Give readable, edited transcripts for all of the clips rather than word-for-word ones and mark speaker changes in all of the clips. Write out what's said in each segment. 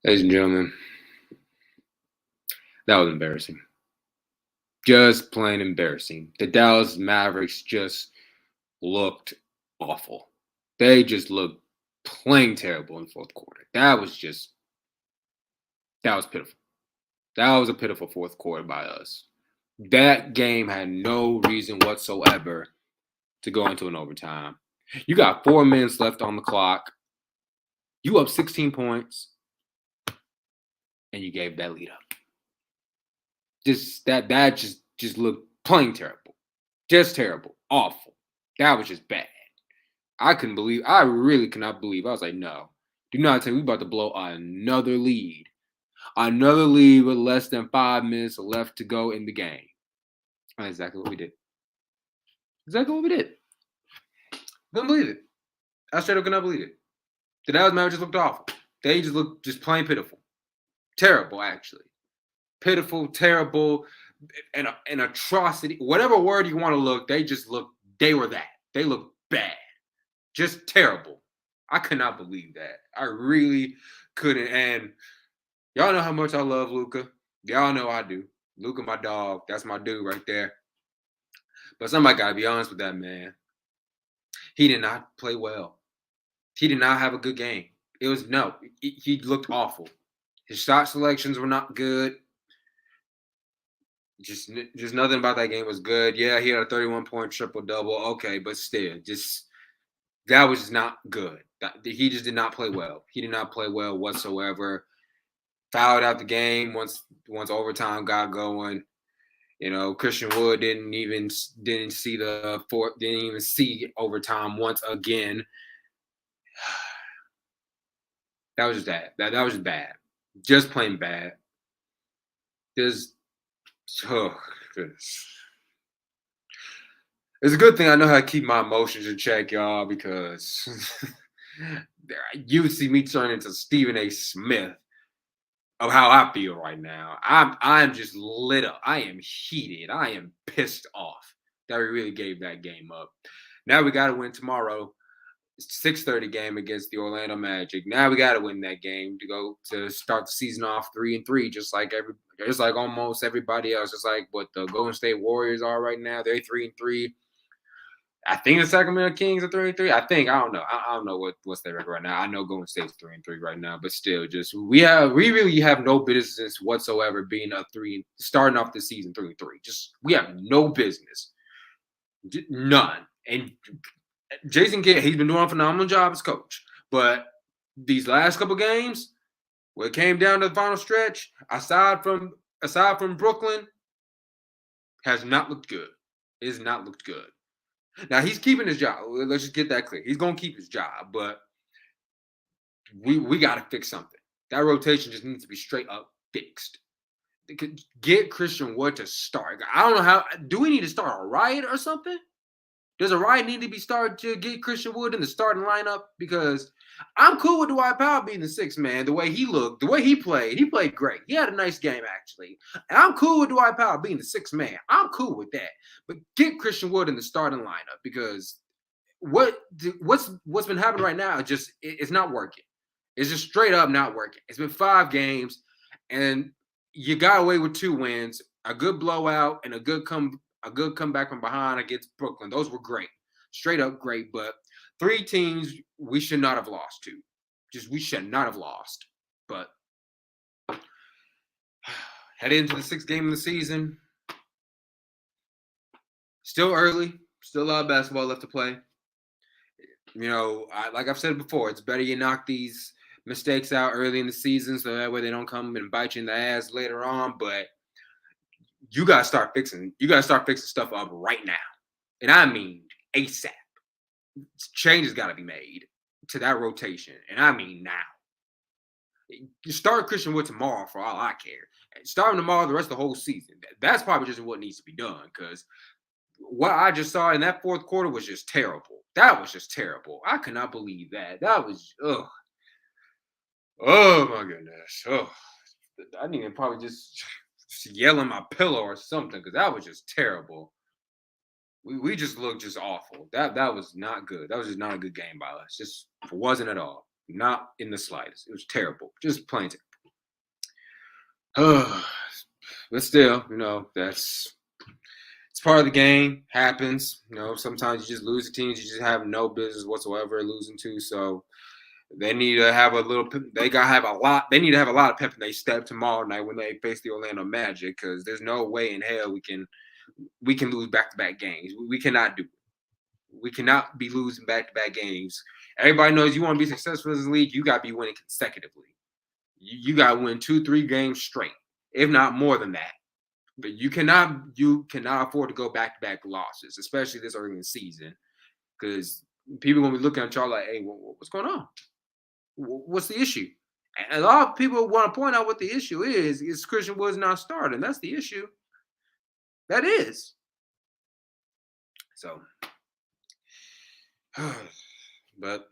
Speaker 1: Ladies and gentlemen, that was embarrassing. Just plain embarrassing. The Dallas Mavericks just looked awful. They just looked plain terrible in the fourth quarter. That was pitiful. That was a pitiful fourth quarter by us. That game had no reason whatsoever to go into an overtime. You got 4 minutes left on the clock. You up 16 points, and you gave that lead up. That just looked plain terrible. Just terrible. Awful. That was just bad. I really could not believe. I was like, no. Do not tell me we about to blow another lead. Another lead with less than 5 minutes left to go in the game. That's exactly what we did. Exactly what we did. Couldn't believe it. I straight up could not believe it. The Dallas Mavericks just looked awful. They just looked just plain pitiful. Terrible, actually. Pitiful, terrible, an atrocity. Whatever word you want to look, they were that. They looked bad. Just terrible. I could not believe that. I really couldn't. And y'all know how much I love Luka. Y'all know I do. Luka, my dog. That's my dude right there. But somebody got to be honest with that man. He did not play well. He did not have a good game. He looked awful. His shot selections were not good. Just nothing about that game was good. Yeah, he had a 31-point triple-double. Okay, but still, that was just not good. He just did not play well. He did not play well whatsoever. Fouled out the game once overtime got going. You know, Christian Wood didn't even see overtime once again. That was just bad. That was just bad. Just plain bad. Oh goodness. It's a good thing I know how to keep my emotions in check, y'all, because you see me turn into Stephen A. Smith of how I feel right now. I'm just lit up. I am heated. I am pissed off that we really gave that game up. Now we got to win tomorrow. It's 6:30 game against the Orlando Magic. Now we got to win that game to start the season off 3-3, just like almost everybody else. Just like what the Golden State Warriors are right now. They're 3-3. I think the Sacramento Kings are 3-3. I don't know. I don't know what's their record right now. I know Golden State's 3-3 right now, but still, just we really have no business whatsoever being starting off the season 3-3. Just we have no business, none. And Jason Kidd, he's been doing a phenomenal job as coach, but these last couple games, when it came down to the final stretch, aside from Brooklyn, has not looked good. It has not looked good. Now he's keeping his job. Let's just get that clear. He's gonna keep his job, but we got to fix something. That rotation just needs to be straight up fixed. Get Christian Wood to start. I don't know how. Do we need to start a riot or something? Does a riot need to be started to get Christian Wood in the starting lineup? Because I'm cool with Dwight Powell being the sixth man. The way he looked, the way he played great. He had a nice game, actually. And I'm cool with Dwight Powell being the sixth man. I'm cool with that. But get Christian Wood in the starting lineup because what's been happening right now it's not working. It's just straight up not working. It's been 5 games, and you got away with 2 wins, a good blowout, and a good comeback from behind against Brooklyn. Those were great. Straight up great, but 3 teams we should not have lost to. We should not have lost. But headed into the 6th game of the season. Still early. Still a lot of basketball left to play. You know, like I've said before, it's better you knock these mistakes out early in the season so that way they don't come and bite you in the ass later on. But you gotta start fixing stuff up right now. And I mean ASAP. Changes gotta be made to that rotation. And I mean now. You start Christian Wood tomorrow for all I care. Start him tomorrow the rest of the whole season. That's probably just what needs to be done because what I just saw in that fourth quarter was just terrible. That was just terrible. I could not believe that. That was, ugh. Oh, my goodness. Oh, I need to probably just yell in my pillow or something because that was just terrible. We just looked just awful. That was not good. That was just not a good game by us. Just wasn't at all. Not in the slightest. It was terrible. Just plain terrible. But still, that's it's part of the game. Happens. Sometimes you just lose to teams you just have no business whatsoever losing to. So they need to have a little. They gotta have a lot. They need to have a lot of pep in their step tomorrow night when they face the Orlando Magic, because there's no way in hell we can lose back to back games. We cannot do it. We cannot be losing back to back games. Everybody knows you want to be successful in this league. You got to be winning consecutively. You got to win 2-3 games straight, if not more than that. But you cannot afford to go back to back losses, especially this early in the season, because people are gonna be looking at y'all like, "Hey, what's going on? What's the issue?" And a lot of people want to point out what the issue is Christian Wood's not starting. That's the issue. That is. So, but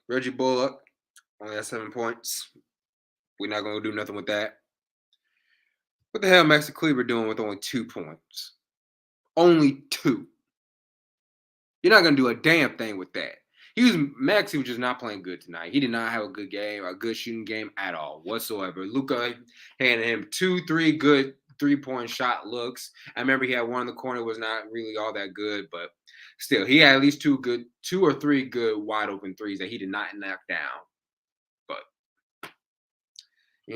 Speaker 1: Reggie Bullock only has 7 points. We're not gonna do nothing with that. What the hell Maxi Kleber doing with only 2 points? Only 2. You're not gonna do a damn thing with that. Maxi was just not playing good tonight. He did not have a good game, a good shooting game at all whatsoever. Luka handed him 2-3 good 3-point shot looks. I remember he had one in the corner, was not really all that good, but still, he had at least 2 or 3 good wide open threes that he did not knock down. But it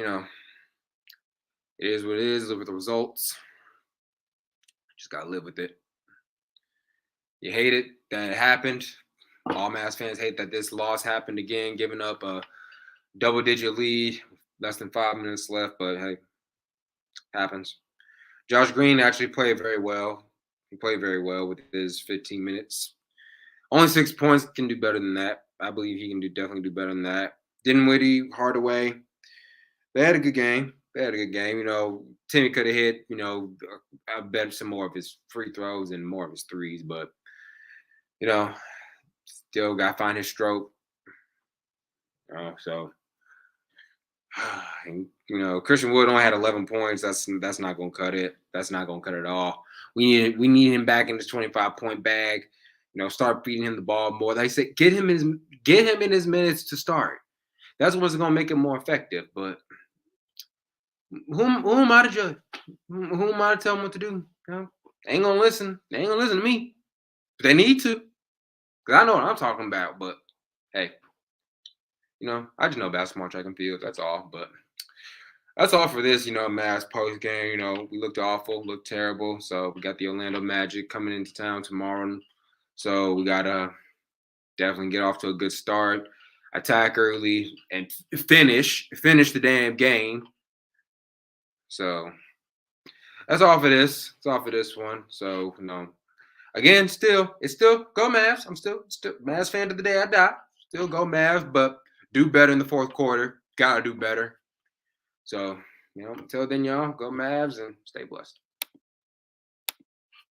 Speaker 1: is what it is. Live with the results. Just gotta live with it. You hate it that it happened. All Mavs fans hate that this loss happened again, giving up a double-digit lead, less than 5 minutes left. But hey, happens. Josh Green actually played very well. He played very well with his 15 minutes. Only 6 points, can do better than that. I believe he can definitely do better than that. Dinwiddie, Hardaway, they had a good game. Timmy could have hit, I bet some more of his free throws and more of his threes, but still got to find his stroke. So, Christian Wood only had 11 points. That's not going to cut it. That's not going to cut it at all. We need him back in this 25-point bag. Start feeding him the ball more. Like I said, get him in his minutes to start. That's what's going to make him more effective. But who am I to judge? Who am I to tell him what to do? They ain't gonna listen. They ain't gonna listen to me. But they need to, because I know what I'm talking about. But hey, I just know basketball, track and field. That's all. But that's all for this, Mavs post game. We looked awful, looked terrible. So we got the Orlando Magic coming into town tomorrow. So we gotta definitely get off to a good start, attack early, and finish the damn game. So that's all for this. It's all for this one. So again, it's still go Mavs. I'm still Mavs fan to the day I die. Still go Mavs, but do better in the fourth quarter. Gotta do better. So until then, y'all, go Mavs and stay blessed.